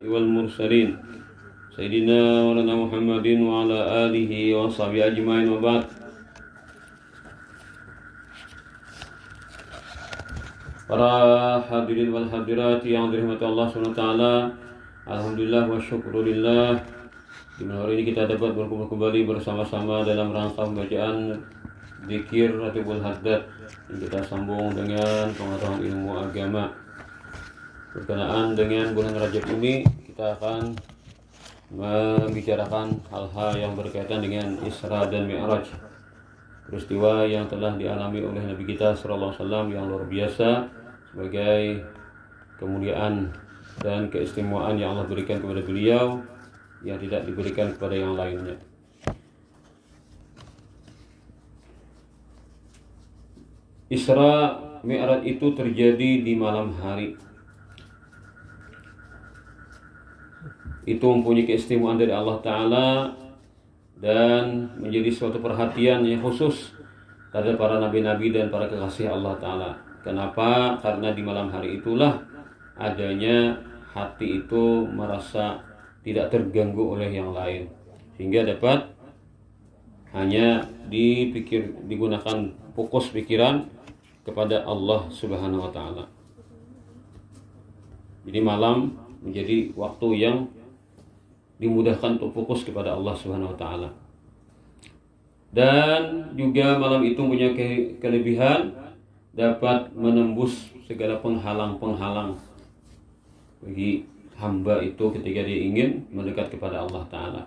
والمرسلين سيدنا ولنا محمد وعلى آله وصحبه أجمعين وبعد. Para hadirin wal hadirat yang dirahmati Allah SWT, alhamdulillah wa syukurillah, di mana hari ini kita dapat berkumpul kembali bersama-sama dalam rangka pembacaan zikir atau haddad yang kita sambung dengan pengetahuan ilmu agama. Berkenaan dengan bulan Rajab ini, kita akan membicarakan hal-hal yang berkaitan dengan Isra dan Mi'raj, peristiwa yang telah dialami oleh Nabi kita sallallahu alaihi wasallam yang luar biasa, sebagai kemuliaan dan keistimewaan yang Allah berikan kepada beliau yang tidak diberikan kepada yang lainnya. Isra Mi'raj itu terjadi di malam hari. Itu mempunyai keistimewaan dari Allah Ta'ala dan menjadi suatu perhatian yang khusus terhadap para nabi-nabi dan para kekasih Allah Ta'ala. Kenapa? Karena di malam hari itulah adanya hati itu merasa tidak terganggu oleh yang lain, sehingga dapat hanya digunakan fokus pikiran kepada Allah Subhanahu wa Ta'ala. Jadi malam menjadi waktu yang dimudahkan untuk fokus kepada Allah Subhanahu wa Ta'ala. Dan juga malam itu punya kelebihan, dapat menembus segala penghalang-penghalang bagi hamba itu ketika dia ingin mendekat kepada Allah Ta'ala.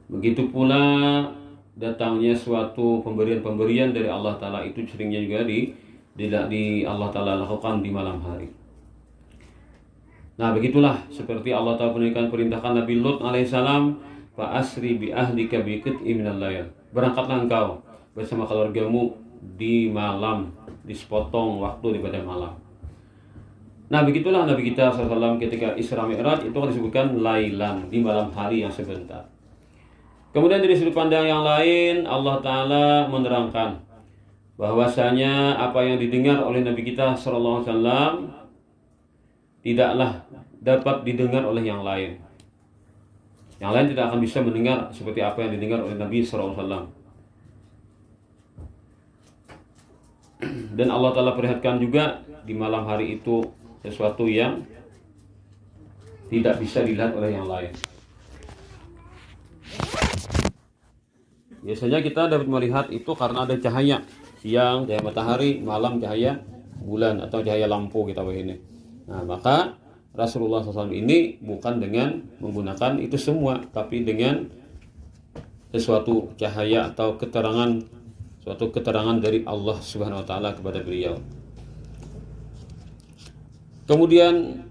Begitu pula datangnya suatu pemberian-pemberian dari Allah Ta'ala itu seringnya juga di Allah Ta'ala lakukan di malam hari. Nah, begitulah seperti Allah Ta'ala perintahkan Nabi Lut alaihissalam, fa asri bi ahlika bi qit'in minal lail. Berangkatlah engkau bersama keluargamu di malam, di sepotong waktu daripada malam. Nah, begitulah Nabi kita SAW ketika Isra Mi'raj itu kan disebutkan lailan, di malam hari yang sebentar. Kemudian dari sudut pandang yang lain, Allah Ta'ala menerangkan bahwasanya apa yang didengar oleh Nabi kita SAW tidaklah dapat didengar oleh yang lain. Yang lain tidak akan bisa mendengar seperti apa yang didengar oleh Nabi SAW. Dan Allah Ta'ala perlihatkan juga di malam hari itu sesuatu yang tidak bisa dilihat oleh yang lain. Biasanya kita dapat melihat itu karena ada cahaya siang, cahaya matahari, malam cahaya bulan atau cahaya lampu kita begini. Nah, maka Rasulullah SAW ini bukan dengan menggunakan itu semua, tapi dengan sesuatu cahaya atau suatu keterangan dari Allah Subhanahu wa Ta'ala kepada beliau. Kemudian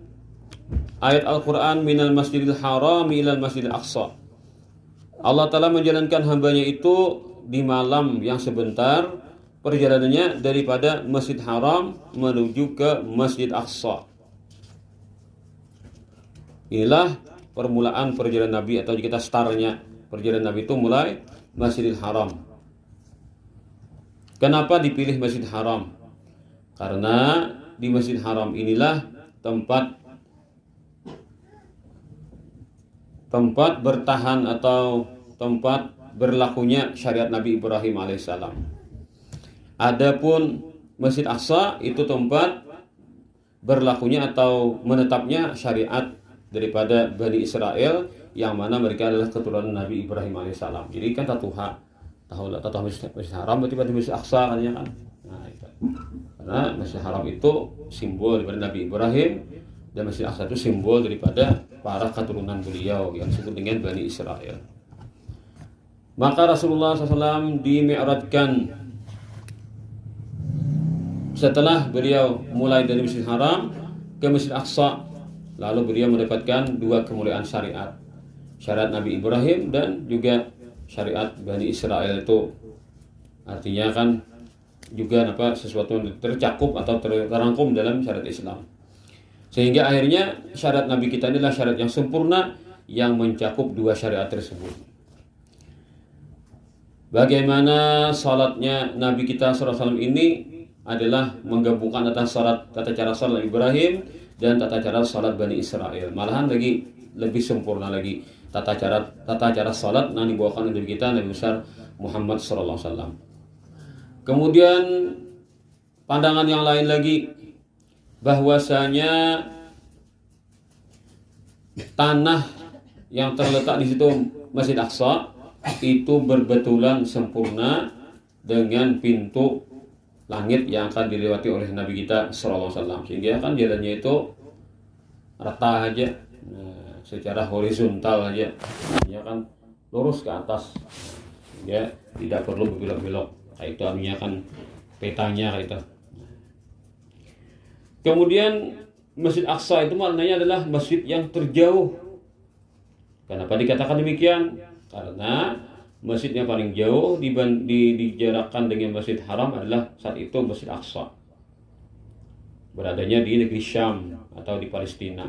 ayat Al-Quran, minal masjidil haram ilal masjidil aqsa. Allah Ta'ala menjalankan hambanya itu di malam yang sebentar, perjalanannya daripada Masjid Haram menuju ke Masjid Aqsa. Inilah permulaan perjalanan Nabi, atau kita startnya perjalanan Nabi itu mulai Masjidil Haram. Kenapa dipilih Masjid Haram? Karena di Masjid Haram inilah tempat bertahan atau tempat berlakunya syariat Nabi Ibrahim alaihissalam. Adapun Masjid Aqsa itu tempat berlakunya atau menetapnya syariat daripada Bani Israel, yang mana mereka adalah keturunan Nabi Ibrahim alaihissalam. Jadi kan tahu Masjid Haram berarti Masjid Aqsa katanya kan. Nah, itu. Karena Masjid Haram itu simbol daripada Nabi Ibrahim, dan Masjid Aqsa itu simbol daripada para keturunan beliau yang disebut dengan Bani Israel. Maka Rasulullah SAW dimi'rajkan setelah beliau mulai dari Masjid Haram ke Masjid Aqsa. Lalu beliau mendapatkan dua kemuliaan syariat, syariat Nabi Ibrahim dan juga syariat Bani Israel. Itu artinya kan juga sesuatu yang tercakup atau terangkum dalam syariat Islam. Sehingga akhirnya syariat Nabi kita inilah syariat yang sempurna yang mencakup dua syariat tersebut. Bagaimana salatnya Nabi kita SAW ini adalah menggabungkan tata cara salat Ibrahim dan tata cara salat Bani Israel. Malahan lagi lebih sempurna lagi tata cara salat yang dibawakan oleh kita Nabi besar Muhammad sallallahu alaihi wasallam. Kemudian pandangan yang lain lagi bahwasanya tanah yang terletak di situ Masjid Aqsa itu berbetulan sempurna dengan pintu langit yang akan dilewati oleh Nabi kita sallallahu alaihi wasallam, sehingga kan jalannya itu rata aja, secara horizontal aja, ya kan lurus ke atas, ya tidak perlu berbelok-belok. Kayak itu artinya kan petanya kayak itu. Kemudian Masjid Aqsa itu maknanya adalah masjid yang terjauh. Kenapa dikatakan demikian? Karena masjid yang paling jauh dijarakkan dengan Masjid Haram adalah saat itu Masjid Aqsa, beradanya di negeri Syam atau di Palestina.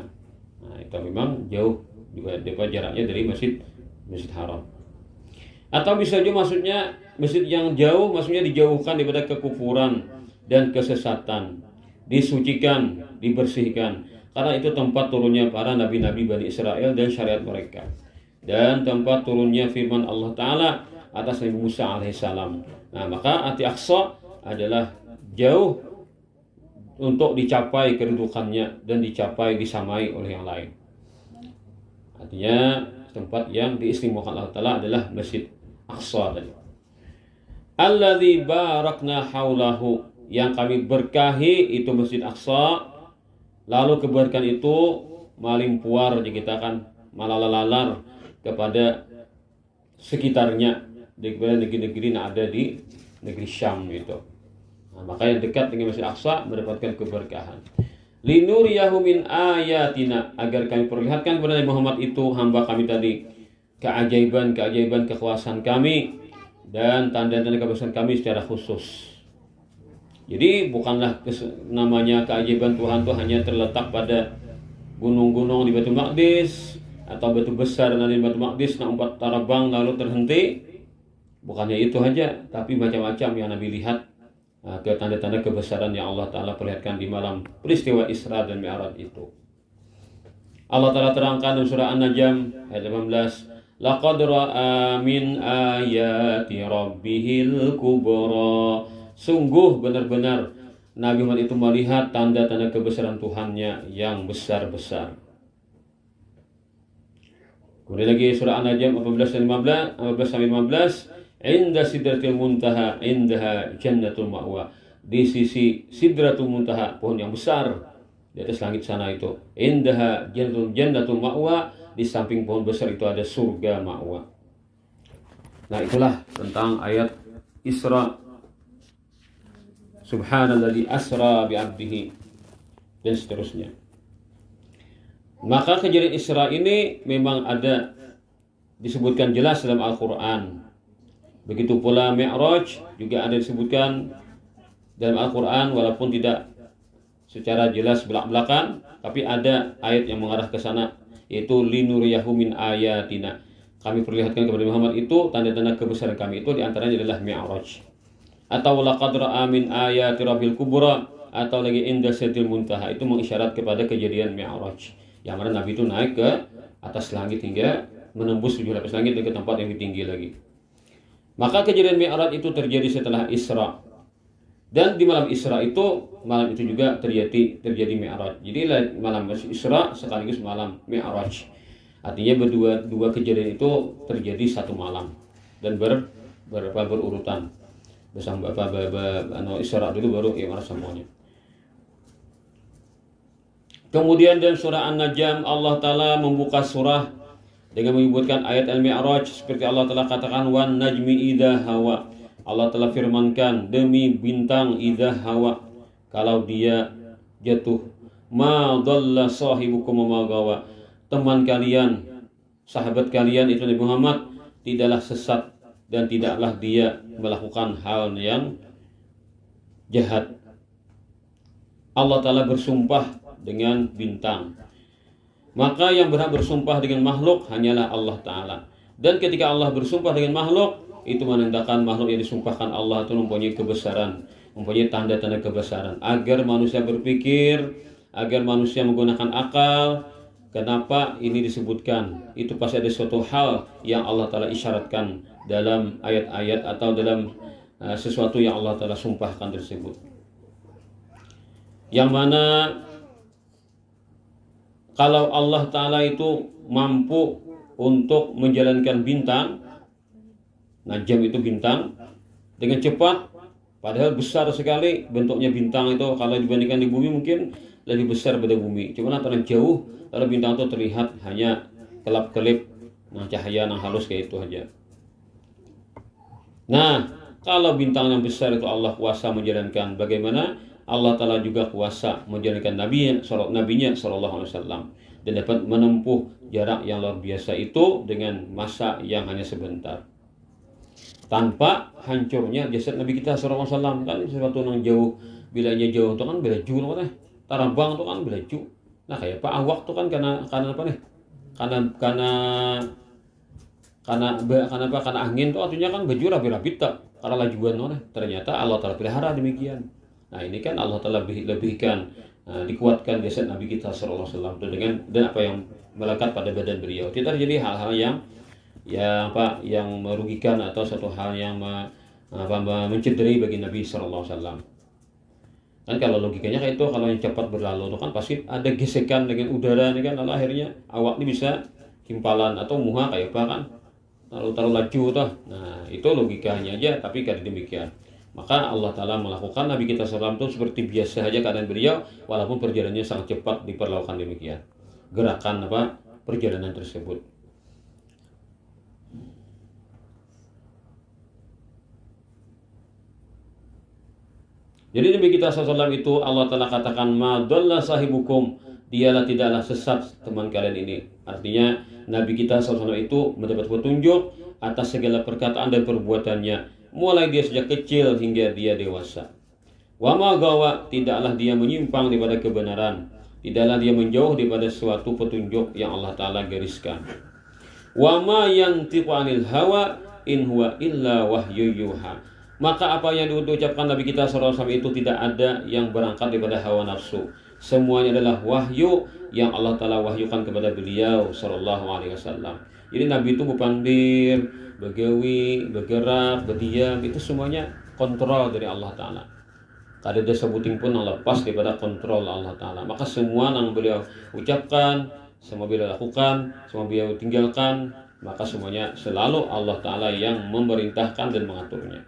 Nah, itu memang jauh juga jaraknya dari Masjid Haram. Atau bisa juga maksudnya masjid yang jauh, maksudnya dijauhkan daripada kekufuran dan kesesatan, disucikan, dibersihkan, karena itu tempat turunnya para nabi-nabi Bani Israel dan syariat mereka, dan tempat turunnya firman Allah Ta'ala atas Nabi Musa alaihissalam. Nah, maka Ati Aqsa adalah jauh untuk dicapai kedudukannya dan disamai oleh yang lain. Artinya tempat yang diistimewakan Allah Ta'ala adalah Masjid Aqsa tadi. Alladzi barakna haulahu, yang kami berkahi itu Masjid Aqsa. Lalu keberkahan itu malimpuar, dikatakan malalalar kepada sekitarnya, kepada negeri-negeri yang ada di negeri Syam itu. Nah, maka yang dekat dengan Masjid Aqsa mendapatkan keberkahan. Linuriyahu min ayatina, agar kami perlihatkan kepada Nabi Muhammad itu hamba kami tadi keajaiban kekuasaan kami dan tanda-tanda kebesaran kami secara khusus. Jadi bukanlah namanya keajaiban Tuhan itu hanya terletak pada gunung-gunung di Baitul Maqdis atau batu besar di Baitul Maqdis nak terbang lalu terhenti. Bukannya itu saja, tapi macam-macam yang Nabi lihat, ke tanda-tanda kebesaran yang Allah Ta'ala perlihatkan di malam peristiwa Isra dan Mi'raj itu. Allah Ta'ala terangkan dalam surah An-Najm ayat 18, laqad ra'a min ayati rabbihil kubra, sungguh benar-benar Nabi Muhammad itu melihat tanda-tanda kebesaran Tuhannya yang besar-besar. Kemudian lagi surah An-Najm 14-15, inda sidratil muntaha indaha jannatul ma'wa, di sisi sidratul muntaha, pohon yang besar di atas langit sana itu, indaha jannatul ma'wa, di samping pohon besar itu ada surga ma'wa. Nah, itulah tentang ayat Isra, subhanalladzi asra bi'abdihi, dan seterusnya. Maka kejadian Isra ini memang ada disebutkan jelas dalam Al-Quran. Begitu pula Mi'raj juga ada disebutkan dalam Al-Quran, walaupun tidak secara jelas belak-belakan, tapi ada ayat yang mengarah ke sana, yaitu linuriyahu min ayatina, kami perlihatkan kepada Muhammad itu tanda-tanda kebesaran kami, itu diantaranya adalah Mi'raj. Atau laqad ra'a min ayati rabbil kubra, atau lagi inda sidratil muntaha, itu mengisyarat kepada kejadian Mi'raj, yang mana Nabi itu naik ke atas langit hingga menembus 7 lapis langit dan ke tempat yang lebih tinggi lagi. Maka kejadian Mi'raj itu terjadi setelah Isra, dan di malam Isra itu, malam itu juga terjadi Mi'raj. Jadi malam Isra sekaligus malam Mi'raj. Artinya dua kejadian itu terjadi satu malam dan berurutan. Bersama Isra dulu baru Mi'raj semuanya. Kemudian dalam surah An-Najm Allah Ta'ala membuka surah dengan menyebutkan ayat Al-Mi'raj, seperti Allah Ta'ala katakan, wan najmi idha hawa. Allah telah firmankan, demi bintang idha hawa, kalau dia jatuh, ma dhalla sahibukum ma gawa, teman kalian, sahabat kalian itu Nabi Muhammad tidaklah sesat dan tidaklah dia melakukan hal yang jahat. Allah Ta'ala bersumpah dengan bintang, maka yang berhak bersumpah dengan makhluk hanyalah Allah Ta'ala. Dan ketika Allah bersumpah dengan makhluk, itu menandakan makhluk yang disumpahkan Allah itu mempunyai kebesaran, mempunyai tanda-tanda kebesaran, agar manusia berpikir, agar manusia menggunakan akal, Kenapa ini disebutkan? Itu pasti ada suatu hal yang Allah Ta'ala isyaratkan dalam ayat-ayat atau dalam sesuatu yang Allah Ta'ala sumpahkan tersebut. Yang mana kalau Allah Ta'ala itu mampu untuk menjalankan bintang, najam itu bintang, dengan cepat, padahal besar sekali bentuknya bintang itu, kalau dibandingkan di bumi mungkin lebih besar pada bumi. Cuma antara jauh, kalau bintang itu terlihat hanya kelap-kelip, cahaya yang halus kayak itu aja. Nah, kalau bintang yang besar itu Allah kuasa menjalankan, bagaimana Allah Ta'ala juga kuasa menjalankan nabinya sallallahu alaihi wasallam, dan dapat menempuh jarak yang luar biasa itu dengan masa yang hanya sebentar, tanpa hancurnya jasad Nabi kita sallallahu alaihi wasallam. Kan sesuatu yang jauh, bilanya jauh itu kan belaju namanya, tarabang itu kan belaju. Nah kayak Pak awak itu kan karena apa nih? Karena angin itu artinya kan baju rapi-rapi tak, karena lajuan namanya. Ternyata Allah Ta'ala pelihara demikian. Nah ini kan Allah Ta'ala lebihkan, dikuatkan jasad Nabi kita sallallahu alaihi wasallam itu dengan dan apa yang melekat pada badan beliau. Tidak terjadi hal-hal yang merugikan atau satu hal yang mencederai bagi Nabi sallallahu alaihi wasallam. Kan kalau logikanya kayak itu, kalau yang cepat berlalu itu kan pasti ada gesekan dengan udara ini kan, lalu akhirnya awak ini bisa himpalan atau muha kayak apa kan, lalu laju toh. Nah itu logikanya aja, tapi kada demikian. Maka Allah Ta'ala melakukan Nabi kita SAW itu seperti biasa saja keadaan beliau, walaupun perjalanannya sangat cepat diperlakukan demikian. Gerakan perjalanan tersebut. Jadi Nabi kita SAW itu Allah Ta'ala katakan, ma dhalla sahibukum, dialah tidaklah sesat teman kalian ini. Artinya Nabi kita SAW itu mendapat petunjuk atas segala perkataan dan perbuatannya, mulai dia sejak kecil hingga dia dewasa. Wa ma gawa, tidaklah dia menyimpang daripada kebenaran, tidaklah dia menjauh daripada suatu petunjuk yang Allah Ta'ala gariskan. Wa ma yantiqu 'anil hawa in huwa illa wahyu yuha. Maka apa yang diucapkan Nabi kita SAW itu tidak ada yang berangkat daripada hawa nafsu. Semuanya adalah wahyu yang Allah Ta'ala wahyukan kepada beliau sallallahu alaihi wasallam. Jadi Nabi itu berpandir, begawi, bergerak, berdiam, itu semuanya kontrol dari Allah Ta'ala. Kada ada sebuting pun yang lepas daripada kontrol Allah Ta'ala. Maka semua yang beliau ucapkan, semua beliau lakukan, semua beliau tinggalkan, maka semuanya selalu Allah Ta'ala yang memerintahkan dan mengaturnya.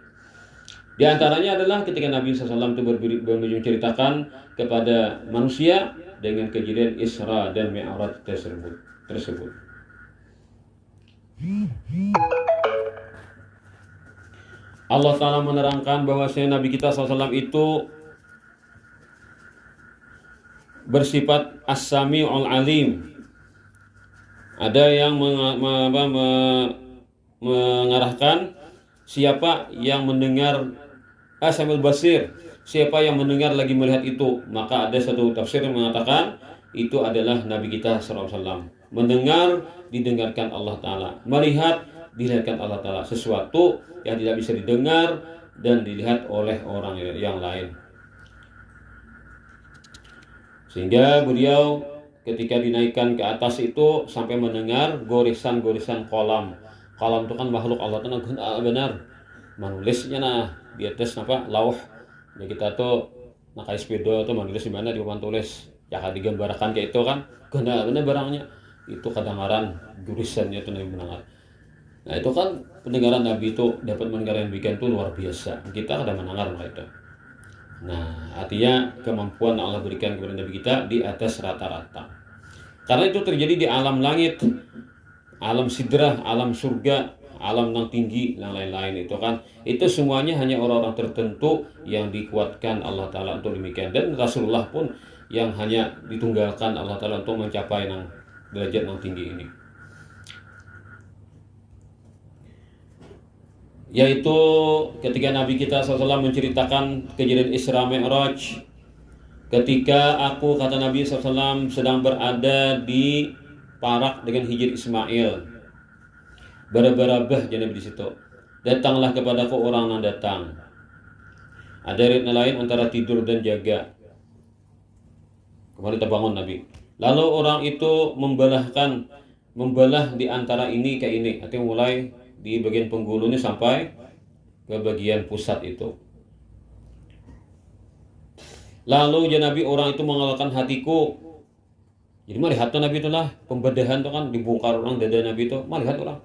Di antaranya adalah ketika Nabi SAW itu menceritakan kepada manusia dengan kejadian Isra dan Mi'raj tersebut. Allah Ta'ala menerangkan bahwasanya Nabi kita SAW itu bersifat As-Sami'ul Alim. Ada yang mengarahkan siapa yang mendengar As-Sami'ul Basir, siapa yang mendengar lagi melihat itu. Maka ada satu tafsir yang mengatakan itu adalah Nabi kita SAW. Mendengar, didengarkan Allah Ta'ala. Melihat, dilihatkan Allah Ta'ala. Sesuatu yang tidak bisa didengar dan dilihat oleh orang yang lain. Sehingga beliau ketika dinaikkan ke atas itu sampai mendengar gorisan-gorisan kolam. Kolam itu kan makhluk Allah Ta'ala benar. Menulisnya di atas lauh. Ya kita tuh nakai sepeda tuh menulis di mana di papan tulis. Ya kan digambarkan kayak itu kan. Benar barangnya. Itu kedengaran gorisannya itu Nabi mendengar. Nah itu kan pendengaran Nabi itu dapat mendengar yang bikin itu luar biasa. Kita kadang mendengar itu. Nah artinya kemampuan Allah berikan kepada Nabi kita di atas rata-rata. Karena itu terjadi di alam langit, alam sidrah, alam surga, alam yang tinggi, dan lain-lain itu kan. Itu semuanya hanya orang-orang tertentu yang dikuatkan Allah Ta'ala untuk demikian. Dan Rasulullah pun yang hanya ditunggalkan Allah Ta'ala untuk mencapai derajat yang tinggi ini. Yaitu ketika Nabi kita SAW menceritakan kejadian Isra Mi'raj. Ketika aku, kata Nabi SAW, sedang berada di Parak dengan Hijr Ismail, berabah jadi di situ. Datanglah kepadaku orang yang datang. Ada ritme lain antara tidur dan jaga. Kemarin terbangun Nabi. Lalu orang itu membelah di antara ini ke ini, artinya mulai di bagian penggulunya sampai ke bagian pusat itu. Lalu ya Nabi, orang itu mengalahkan hatiku. Jadi melihat Nabi itulah pembedahan itu kan, dibongkar orang dada Nabi itu, melihat orang.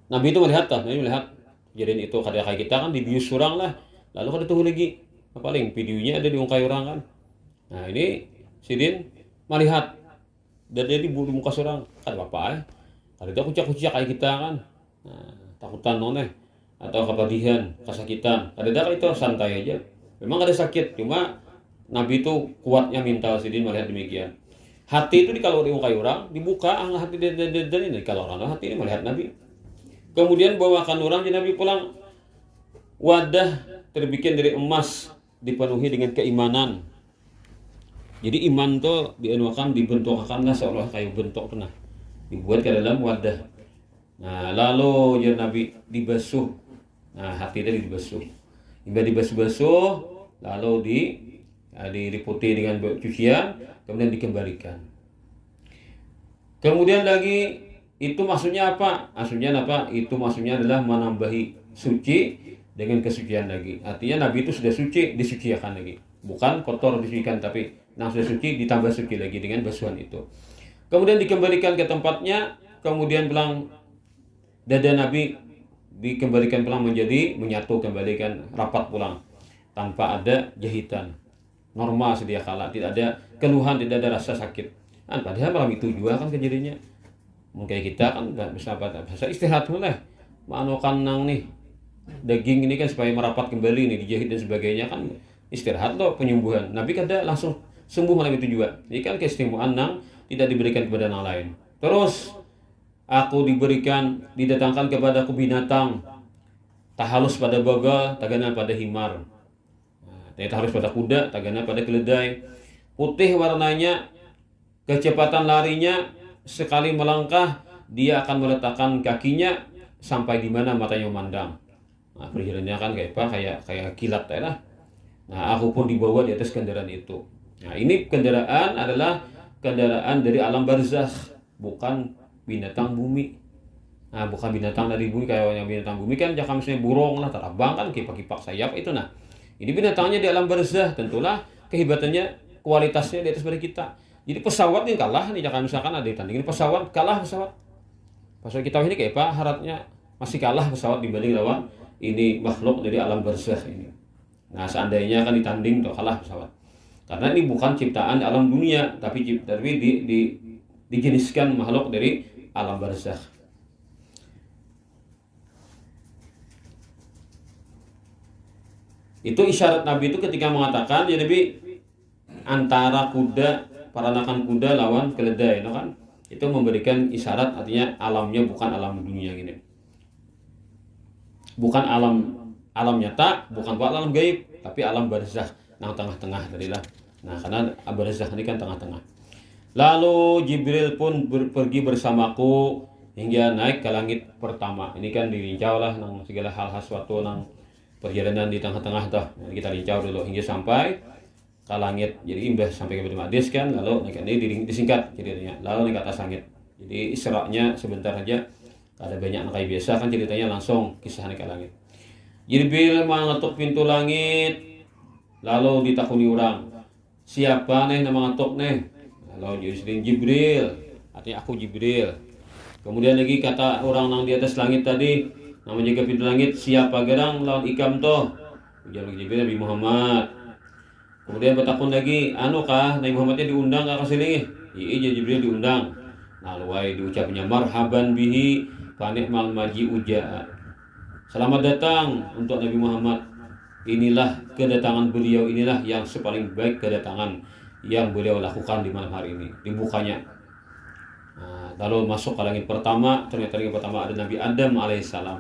Nabi itu melihat Nabi melihat. Jadi itu kayak kita kan dibius orang lah. Lalu kan itu lagi, paling videonya ada diungkai orang kan. Nah ini Sidin melihat dada di bulu muka seorang, kan apa ya? Kalau itu kucak-kucak kayak kita kan. Nah, takutan noneh atau kepedihan, kesakitan. Kadang itu santai aja. Memang ada sakit, cuma Nabi itu kuatnya mental Sidin melihat demikian. Hati itu kalau diungkai orang, dibuka hati dan ini kalau orang hati ini melihat Nabi. Kemudian bawakan orang di Nabi pulang, wadah terbikin dari emas dipenuhi dengan keimanan. Jadi iman tuh dianuakan dibentukkanlah seolah kayak bentuk tuh nah, dibuat ke dalam wadah. Nah lalu ya Nabi dibasuh, nah hati tadi dibasuh, hingga dibasuh-basuh, lalu diliputi dengan cucian, kemudian dikembalikan. Kemudian lagi itu maksudnya apa? Itu maksudnya adalah menambahi suci dengan kesucian lagi. Artinya Nabi itu sudah suci, disucikan lagi. Bukan kotor disucikan, tapi sudah suci ditambah suci lagi dengan basuhan itu. Kemudian dikembalikan ke tempatnya, kemudian pulang dada Nabi dikembalikan pulang menjadi menyatu, kembalikan rapat pulang tanpa ada jahitan. Normal sedia kala, tidak ada keluhan, tidak ada rasa sakit. Kan padahal malam itu juga kan kejadiannya. Mungkin kita kan nggak bisa istirahat lah, manukan nang nih daging ini kan supaya merapat kembali nih, dijahit dan sebagainya kan istirahat loh penyembuhan. Nabi kan langsung sembuh malam itu juga. Ini kan keistimewaan nang tidak diberikan kepada yang lain. Terus aku didatangkan kepadaku binatang, tahalus pada bagal, tagana pada himar. Tahalus pada kuda, tagana pada keledai. Putih warnanya, kecepatan larinya, sekali melangkah dia akan meletakkan kakinya sampai di mana matanya memandang. Nah, perjalanannya kan kayak kilat lah. Nah, aku pun dibawa di atas kendaraan itu. Nah, ini kendaraan adalah kendaraan dari alam barzakh, bukan binatang bumi. Nah, bukan binatang dari bumi kayak yang binatang bumi kan jangan misalnya burung lah, terbang kan kipak-kipak sayap itu. Nah, ini binatangnya di alam barzakh, tentulah kehebatannya, kualitasnya di atas dari kita. Jadi pesawat ini kalah nih, jangan misalkan ada ditandingin pesawat, kalah pesawat. Pesawat kita ini kayak apa? Harapnya masih kalah pesawat dibanding lawan ini makhluk dari alam barzakh ini. Nah, seandainya kan ditanding tuh kalah pesawat. Karena ini bukan ciptaan alam dunia, tapi dijeniskan makhluk dari alam barzakh. Itu isyarat Nabi itu ketika mengatakan ya Nabi antara kuda, peranakan kuda lawan keledai, no kan? Itu memberikan isyarat, artinya alamnya bukan alam dunia gini. Bukan alam nyata, bukan alam gaib, tapi alam barzakh, nang tengah-tengah tadilah. Nah, karena barzakh ini kan tengah-tengah. Lalu Jibril pun pergi bersamaku hingga naik ke langit pertama. Ini kan dirincau lah nang segala hal sesuatu nang perjalanan di tengah-tengah dah. Kita rincau dulu hingga sampai ke langit. Jadi imbas sampai ke Baitul Maqdis kan, lalu ini disingkat ceritanya. Lalu naik ke atas langit. Jadi Isra-nya sebentar saja. Ada banyak kayak biasa kan ceritanya langsung kisah naik ke langit. Jibril mengetuk pintu langit, lalu ditakuni orang, siapa nih nama ngetuk nih? Lalu jadi Jibril, artinya aku Jibril. Kemudian lagi kata orang yang di atas langit tadi, nama jaga pintu langit, siapa gerang lawan ikam toh? Ujar Jibril Nabi Muhammad. Kemudian bertakun lagi, anu kah Nabi Muhammadnya diundang ke sini? Iya Jibril diundang. Nah luai diucapnya marhaban bihi fanikmal maji uja. Selamat datang untuk Nabi Muhammad. Inilah kedatangan beliau, inilah yang sepaling baik kedatangan yang beliau lakukan di malam hari ini. Dibukanya. Nah, lalu masuk ke langit pertama, ternyata langit pertama ada Nabi Adam alaihissalam.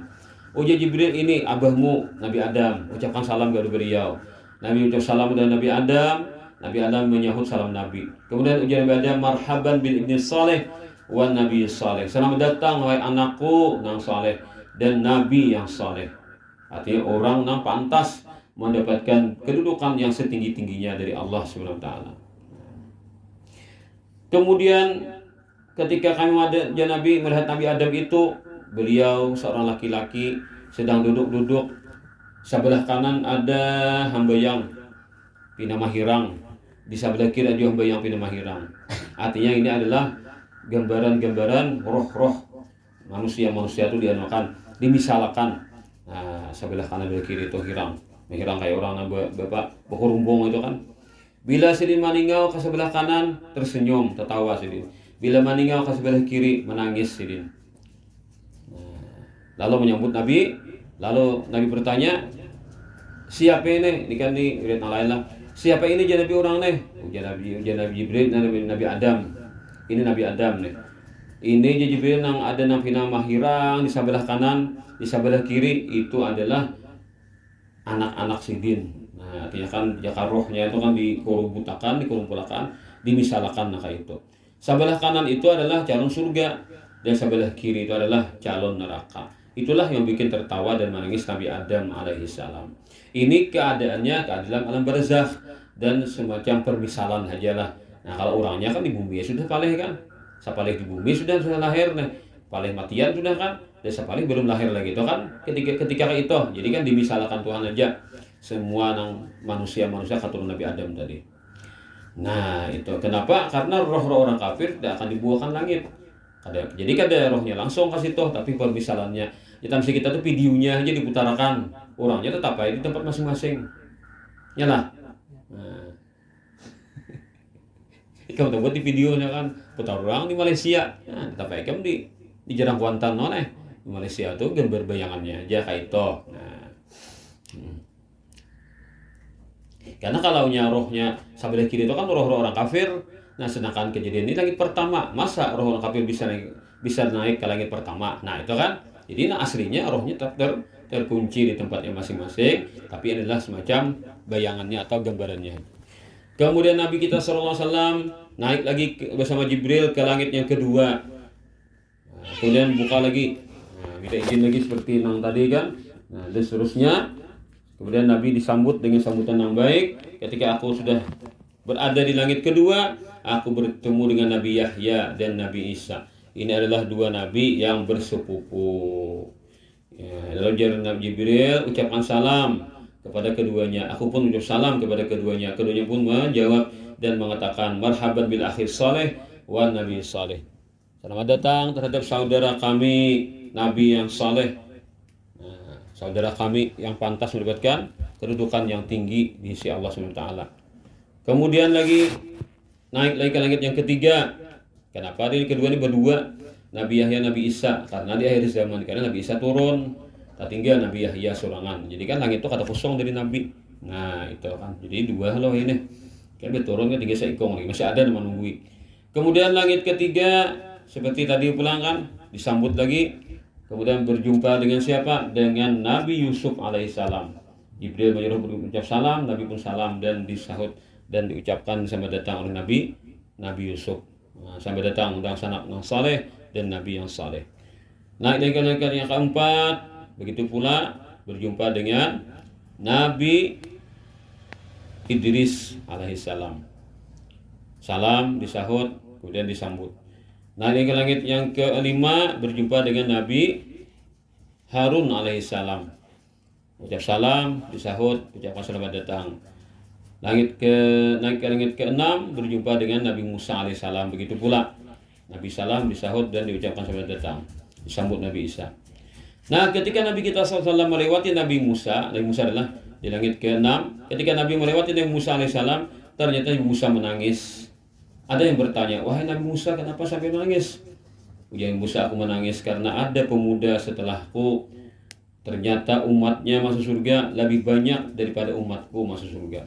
Ujar Jibril, ini abahmu Nabi Adam, ucapkan salam kepada beliau. Nabi ucap salam kepada Nabi Adam. Nabi Adam menyahut salam Nabi. Kemudian ujar Nabi Adam, marhaban bil ibni saleh wan nabi saleh. Selamat datang wahai anakku yang saleh dan nabi yang saleh. Artinya orang yang pantas mendapatkan kedudukan yang setinggi-tingginya dari Allah Subhanahu wa taala. Kemudian ketika kami ada Nabi melihat Nabi Adam itu, beliau seorang laki-laki sedang duduk-duduk, sebelah kanan ada hamba yang pinamah hirang, di sebelah kiri ada hamba yang pinamah hirang. Artinya ini adalah gambaran-gambaran roh-roh manusia-manusia itu dianukan, dimisalkan. Nah, sebelah kanan dan kiri itu hirang kayak orang bapak berumbung itu kan. Bila sidin maningau ke sebelah kanan tersenyum, tertawa sidin. Bila maningau ke sebelah kiri menangis sidin. Lalu menyambut Nabi, lalu Nabi bertanya, siapa ini? Ini kan nih lihat lain lah. Siapa ini jadi Nabi orang nih? Ujian Nabi Jibril, Nabi Adam. Ini Nabi Adam nih. Ini jadi Jibril yang ada Nabi nama hirang di sebelah kanan, di sebelah kiri itu adalah anak-anak sidin. Nah, artinya kan jaka rohnya itu kan dikumpulkan, dimisalkan nah kayak itu. Sebelah kanan itu adalah calon surga dan sebelah kiri itu adalah calon neraka. Itulah yang bikin tertawa dan menangis Nabi Adam alaihissalam. Ini keadaannya keadilan alam barzakh dan semacam permisalan aja lah. Nah, kalau orangnya kan di bumi ya sudah paleh kan. Sapaleh di bumi sudah lahir nih. Paleh matian sudah kan. Dan sapaleh belum lahir lagi itu kan ketika itu. Jadi kan dimisalkan Tuhan aja semua manusia keturunan Nabi Adam tadi. Nah, itu kenapa? Karena roh-roh orang kafir tidak akan dibuahkan langit. Jadi kada rohnya langsung kasih toh, tapi permisalannya kita mesti kita tuh videonya aja diputarakan, orangnya tetap aja di tempat masing-masing. Ya lah. Nah. Kamu tuh buat di videonya kan putar orang di Malaysia. Nah, tetap aja kamu di Jarang Kuantan di Malaysia tuh gambar bayangannya aja kayak itu. Nah. Karena kalau rohnya sebelah kiri itu kan roh-roh orang kafir. Nah, sedangkan kejadian ini langit pertama, masa roh orang kafir bisa naik ke langit pertama? Nah, itu kan. Jadi aslinya rohnya tetap terkunci di tempatnya masing-masing, tapi adalah semacam bayangannya atau gambarannya. Kemudian Nabi kita SAW naik lagi bersama Jibril ke langit yang kedua. Nah, kemudian buka lagi. Nah, kita izin lagi seperti yang tadi kan. Nah, dan seterusnya. Kemudian Nabi disambut dengan sambutan yang baik. Ketika aku sudah berada di langit kedua, aku bertemu dengan Nabi Yahya dan Nabi Isa. Ini adalah dua nabi yang bersepupu. Ya, lalu Nabi Jibril ucapkan salam kepada keduanya. Aku pun ucap salam kepada keduanya. Keduanya pun menjawab dan mengatakan marhaban bil akhir saleh wa nabi saleh. Selamat datang terhadap saudara kami nabi yang saleh. Nah, saudara kami yang pantas mendapatkan kedudukan yang tinggi di sisi Allah SWT. Kemudian lagi naik lagi ke langit yang ketiga. Kenapa di kedua ini berdua Nabi Yahya Nabi Isa? Karena di akhir zaman karena Nabi Isa turun, tak tinggal Nabi Yahya sorangan. Jadi kan langit itu kata kosong dari Nabi. Nah itu kan. Jadi dua loh ini. Kan turun kan tiga seikong lagi masih ada yang menunggui. Kemudian langit ketiga seperti tadi pulang kan disambut lagi. Kemudian berjumpa dengan siapa? Dengan Nabi Yusuf alaihissalam. Jibril menyuruh berucap salam, Nabi pun salam dan disahut dan diucapkan sama datang oleh Nabi Yusuf. Nah, sampai datang undang sanak yang saleh dan Nabi yang saleh. Naik dan yang keempat, begitu pula berjumpa dengan Nabi Idris alaihissalam. Salam disahut, kemudian disambut. Naik ke langit yang kelima, berjumpa dengan Nabi Harun alaihissalam. Ucap salam, disahut, ucapkan selamat datang. Naik ke langit ke-6 berjumpa dengan Nabi Musa alaihissalam. Begitu pula Nabi salam disahut dan diucapkan selamat datang. Disambut Nabi Isa. Nah, ketika Nabi kita SAW melewati Nabi Musa adalah di langit ke-6. Ketika Nabi melewati Nabi Musa alaihissalam, ternyata Nabi Musa menangis. Ada yang bertanya, wahai Nabi Musa, kenapa sampai menangis? Ujar Musa, aku menangis karena ada pemuda setelahku. Ternyata umatnya masuk surga lebih banyak daripada umatku masuk surga.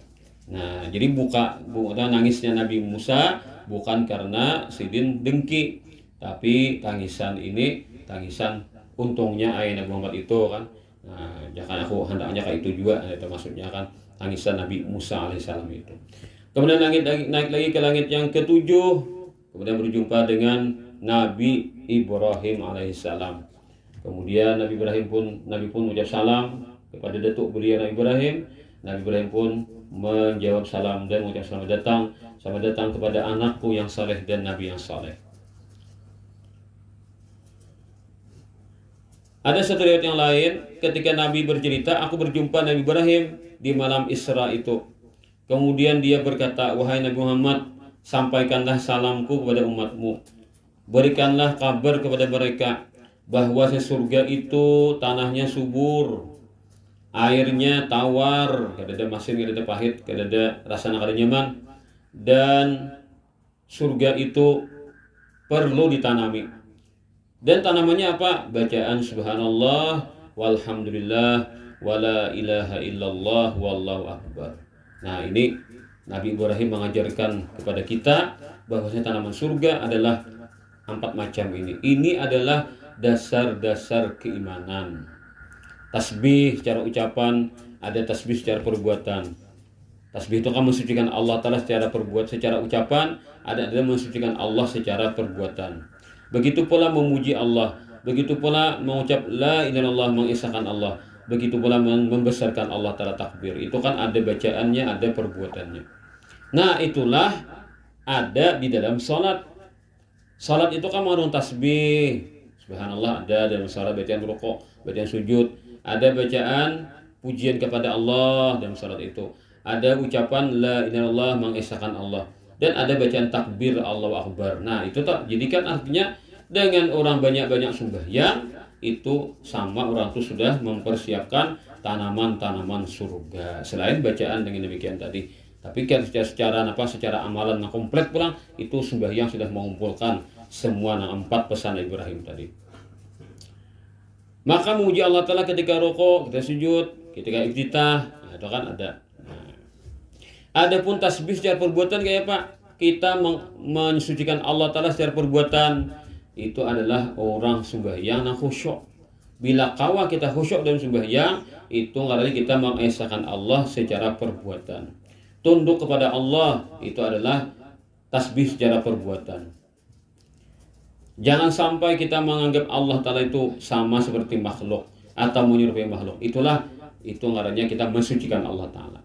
Nah, jadi bukan nangisnya Nabi Musa bukan karena sidin dengki, tapi tangisan ini tangisan untungnya ayah Nabi Muhammad itu kan. Nah, jangan aku hendaknya kayak itu juga, itu maksudnya kan tangisan Nabi Musa alaihissalam itu. Kemudian naik lagi ke langit yang ketujuh, kemudian berjumpa dengan Nabi Ibrahim alaihissalam. Kemudian Nabi pun ucap salam kepada datuk belia Nabi Ibrahim. Nabi Ibrahim pun menjawab salam dan mengucap selamat datang kepada anakku yang saleh dan nabi yang saleh. Ada satu riwayat yang lain, ketika Nabi bercerita, aku berjumpa Nabi Ibrahim di malam Isra itu. Kemudian dia berkata, wahai Nabi Muhammad, sampaikanlah salamku kepada umatmu. Berikanlah kabar kepada mereka bahwa surga itu tanahnya subur, airnya tawar, kada ada masin, kada ada pahit, kada ada rasanya, kada nyaman, dan surga itu perlu ditanami. Dan tanamannya apa? Bacaan subhanallah walhamdulillah wala ilaha illallah wallahu akbar. Nah, ini Nabi Ibrahim mengajarkan kepada kita bahwasanya tanaman surga adalah 4 macam ini. Ini adalah dasar-dasar keimanan. Tasbih secara ucapan, ada tasbih secara perbuatan. Tasbih itu kan mensucikan Allah Ta'ala secara ucapan, ada mensucikan Allah secara perbuatan. Begitu pula memuji Allah, begitu pula mengucap la ilaha illallah, mengesahkan Allah, begitu pula membesarkan Allah Ta'ala, takbir. Itu kan ada bacaannya, ada perbuatannya. Nah, itulah ada di dalam salat. Salat itu kan mengandung tasbih, subhanallah ada dalam salat, bacaan rukuk, bacaan sujud, ada bacaan pujian kepada Allah dalam salat itu, ada ucapan la ilaha illallah, mengesahkan Allah, dan ada bacaan takbir Allahu Akbar. Nah, itu tak jadikan artinya dengan orang banyak-banyak sembahyang itu sama orang itu sudah mempersiapkan tanaman-tanaman surga. Selain bacaan dengan demikian tadi. Tapi kan secara amalan yang komplit pulang itu sembahyang sudah mengumpulkan semua 4 pesan Ibrahim tadi. Maka memuji Allah Ta'ala ketika rukuk, ketika sujud, ketika iftitah, nah, itu kan ada. Nah, adapun tasbih secara perbuatan kayak apa? Kita mensucikan Allah Ta'ala secara perbuatan, itu adalah orang sembahyang yang khusyuk. Bila kawa kita khusyuk dalam sembahyang, itu artinya kita mengesahkan Allah secara perbuatan. Tunduk kepada Allah itu adalah tasbih secara perbuatan. Jangan sampai kita menganggap Allah Ta'ala itu sama seperti makhluk atau menyerupai makhluk. Itu ngarannya kita mensucikan Allah Ta'ala.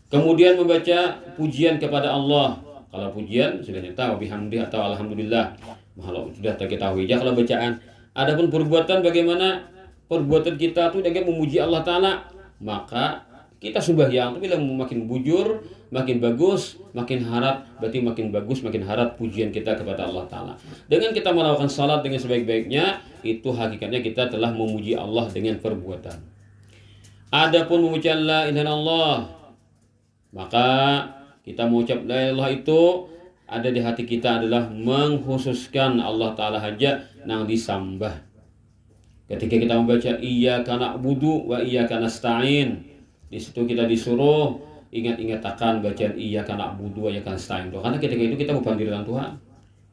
Kemudian membaca pujian kepada Allah. Kalau pujian sudah tahu bihamdi atau alhamdulillah, makhluk sudah ketahui. Ya kalau bacaan. Adapun perbuatan, bagaimana perbuatan kita itu dengan memuji Allah Ta'ala, maka kita sembahyang itu bila makin bujur, makin bagus, makin harap, berarti makin bagus, makin harap pujian kita kepada Allah Ta'ala. Dengan kita melakukan salat dengan sebaik-baiknya, itu hakikatnya kita telah memuji Allah dengan perbuatan. Adapun mengucap la ilaha illallah, maka kita mengucap la ilaha illallah itu ada di hati kita adalah mengkhususkan Allah Ta'ala saja nang disambah. Ketika kita membaca iyyaka na'budu wa iyyaka nasta'in, di situ kita disuruh ingat-ingatakan bacaan iyyaka na'budu wa iyyaka nasta'in. Karena ketika itu kita bukan diri Tuhan.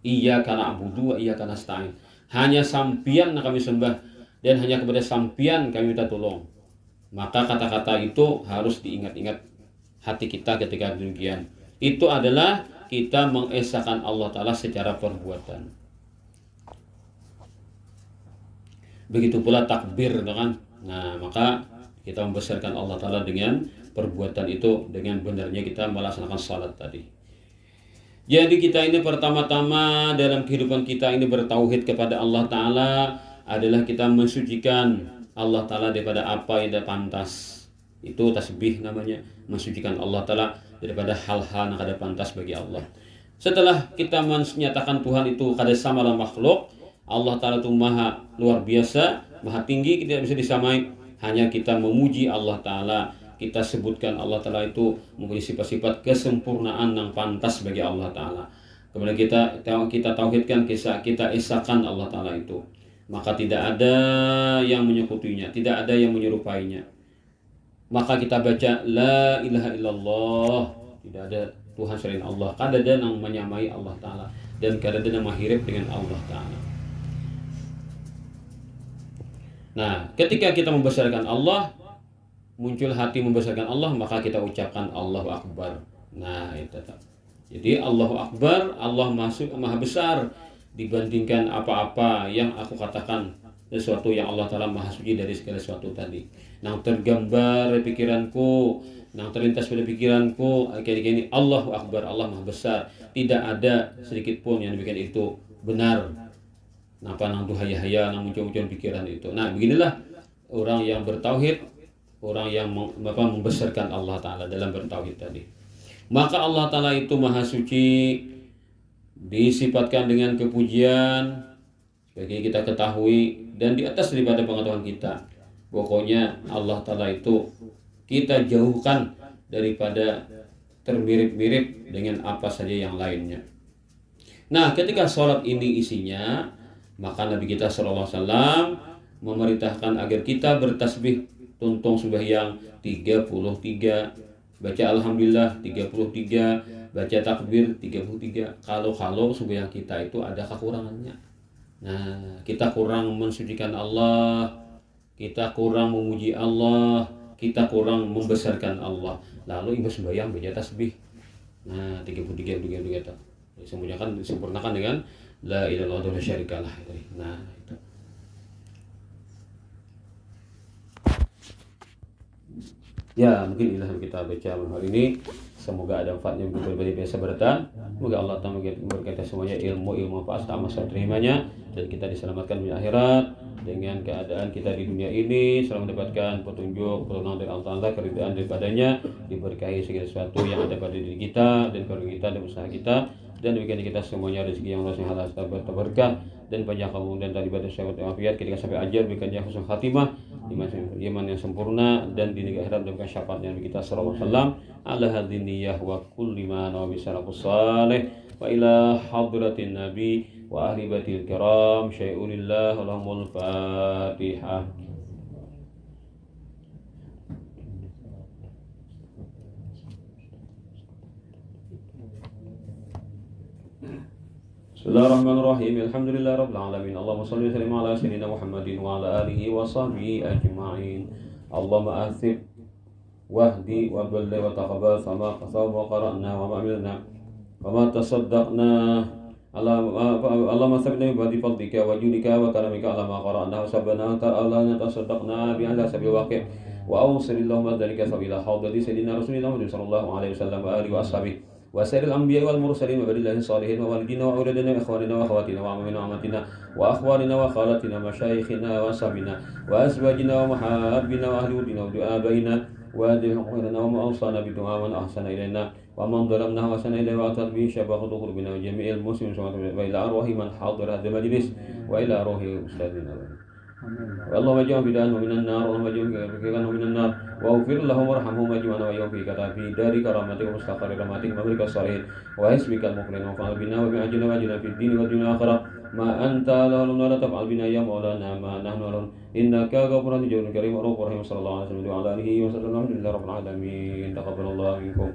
Iyyaka na'budu wa iyyaka nasta'in. Hanya sampian yang kami sembah dan hanya kepada sampian kami minta tolong. Maka kata-kata itu harus diingat-ingat hati kita ketika demikian. Itu adalah kita mengesahkan Allah Ta'ala secara perbuatan. Begitu pula takbir, kan? Nah, maka kita membesarkan Allah Ta'ala dengan perbuatan itu, dengan benarnya kita melaksanakan salat tadi. Jadi kita ini pertama-tama dalam kehidupan kita ini bertauhid kepada Allah Ta'ala adalah kita mensucikan Allah Ta'ala daripada apa yang tidak pantas. Itu tasbih namanya, mensucikan Allah Ta'ala daripada hal-hal yang tidak pantas bagi Allah. Setelah kita menyatakan Tuhan itu kada sama dengan makhluk, Allah Ta'ala itu maha luar biasa, maha tinggi, tidak bisa disamai. Hanya kita memuji Allah Ta'ala, kita sebutkan Allah Ta'ala itu mempunyai sifat-sifat kesempurnaan yang pantas bagi Allah Ta'ala. Kemudian kita tauhidkan, kita esahkan Allah Ta'ala itu. Maka tidak ada yang menyekutuinya, tidak ada yang menyerupainya. Maka kita baca la ilaha illallah, tidak ada Tuhan selain Allah. Kada ada yang menyamai Allah Ta'ala dan kada ada yang mahirip dengan Allah Ta'ala. Nah, ketika kita membesarkan Allah, muncul hati membesarkan Allah, maka kita ucapkan Allahu Akbar. Nah, itu. Jadi Allahu Akbar, Allah maha besar dibandingkan apa-apa yang aku katakan sesuatu yang Allah Ta'ala maha suci dari segala sesuatu tadi. Nang tergambar di pikiranku, nang terlintas pada pikiranku, kayak gini, Allahu Akbar, Allah maha besar. Tidak ada sedikit pun yang demikian itu benar. Napa nang tuh haya-haya, nang muncul-muncul pikiran itu. Nah, beginilah orang yang bertauhid, orang yang membesarkan Allah Ta'ala dalam bertauhid tadi. Maka Allah Ta'ala itu maha suci, disifatkan dengan kepujian, sebagai kita ketahui, dan di atas daripada pengetahuan kita. Pokoknya Allah Ta'ala itu kita jauhkan daripada termirip-mirip dengan apa saja yang lainnya. Nah, ketika sholat ini isinya, maka Nabi kita SAW memerintahkan agar kita bertasbih tuntung sembahyang 33, baca Alhamdulillah 33, baca takbir 33. Kalau sembahyang kita itu ada kekurangannya. Nah, kita kurang mensucikan Allah, kita kurang memuji Allah, kita kurang membesarkan Allah. Lalu ibu sembahyang baca tasbih. Nah, 33 itu. Disempurnakan dengan la ilaha illallah syarikalah. Nah, itu. Ya, mungkin inilah yang kita baca hari ini. Semoga ada manfaatnya untuk berbagai biasa beratan. Semoga Allah Ta'ala memberikan semuanya ilmu manfaat sama terimanya, dan kita diselamatkan di akhirat dengan keadaan kita di dunia ini selalu mendapatkan petunjuk, pertolongan dari Allah Ta'ala, keridhaan daripadanya, diberkahi segala sesuatu yang ada pada diri kita dan keluarga kita dan usaha kita, dan demikian kita semuanya rezeki yang halal berkah dan panjang umur dan daripada sehat dan afiat ketika sampai ajar, berikannya husnul khatimah, iman yang sempurna, dan di negeri akhirat diberikan syafaatnya Nabi kita sallallahu alaihi wasallam ala hadiniyah wa kulli ma nawa bisalafus salih wa ila hadratin nabi wa ahli baitil kiram syai'unillah lahumul fatihah. Bismillahirrahmanirrahim. Alhamdulillah rabbil alamin. Allahumma shalli wa sallim ala sayyidina Muhammadin wa ala alihi wa sahbihi ajma'in. Allahumma athib wahdi wa balligh wa taqabbal sama qara'na wa ma'amilna wa ma tasaddaqna. Allahumma sabna bi fadlika wa judika wa karamika ala ma qara'na wa sabbana ta'ala tasaddaqna bi ala sabil waqi' wa awsilillahumma dzalika sabila hawdati sayyidina rasulillah sallallahu alaihi wasallam wa alihi wa ashabihi wa sayyidil anbiya'i wal mursalin wa badillahi salihin wa walidina wa auladina wa ikhwanina wa akhawatina wa amina wa amatina wa akhwanina wa khalatina masyayikhina wa sabina wa azwajina wa mahabbina wa ahli udina wa du'abaina wa adhihna wa ma'awsana bidu'a wa ahsana ilayna wa man dhalamna wa ahsana ilayna wa atat bi syabaqatu qulubina wa jami'il muslimin wa ila arwahi man hadara hadha majlis wa ila arwahi ustadina. اللهم اجعلهم بدعاء من النار اللهم اجعلهم من النار واغفر لهم وارحمهم واجعلنا واياهم في دار كرامتك ومستقر رحمتك وملك الصالحين وحسبك المكرم وفعل بنا وبأجلنا واجعلنا في الدين والدنيا والآخرة ما أنت له ولا تفعل بنا يا مولانا ما نحن له إنك غفور كريم ورؤوف رحيم صلى الله عليه وسلم وعلى آله وصحبه الحمد لله رب العالمين تقبل الله منكم.